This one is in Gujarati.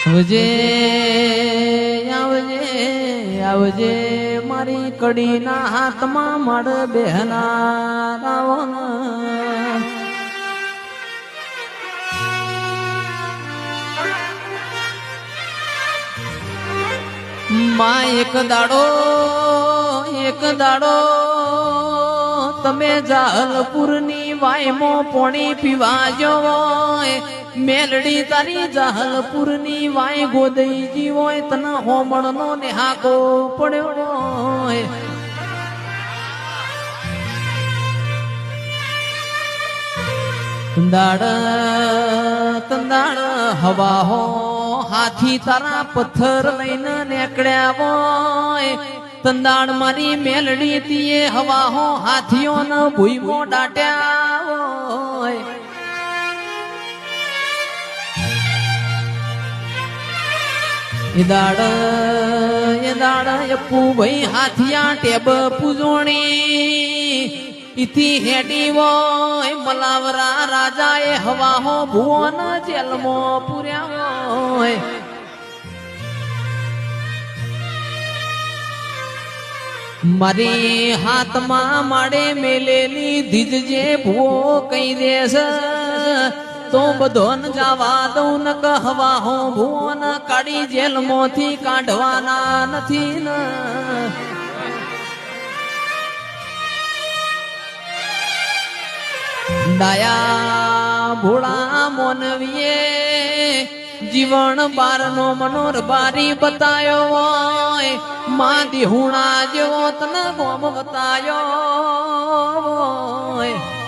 આવજે આવજે આવજે મારી કડીના હાથમાં મળ બેહના રાવણ માં એક દાડો તમે જાહલપુરની વાયમો પોણી પીવા જવો મેલડી તારી જાહલપુરની વાય ગોદઈજી હોય તને હોમણનો નેહાકો પડ્યો હોય તંદાડ હવા હો હાથી તારા પથ્થર લઈને નીકળ્યા હોય તંદાડ મારી મેલડી તીએ હવા હો હાથીઓને ભૂઈમો દાટ્યા હોય એ દાડ અપુ ભાઈ હાથિયા ટેબ પૂજોણી ઇથી હેડી હોય મલાવરા રાજા એ હવા હો ભુવન જેલમો પૂર્યા હોય મારી હાથમાં માડે મેલેલી ધીજજે ભૂવો કઈ દેશ તો બધો ન જવા દઉં ન કહવા હો ભૂવો ન કાઢી જેલમાંથી કાઢવાના નથી ન ડાયા ભોળા મોનવીએ જીવન બારનો મનોર બારી બતાયો હોય માં દેહુણા જેવો તને ગોમ બતાયો હોય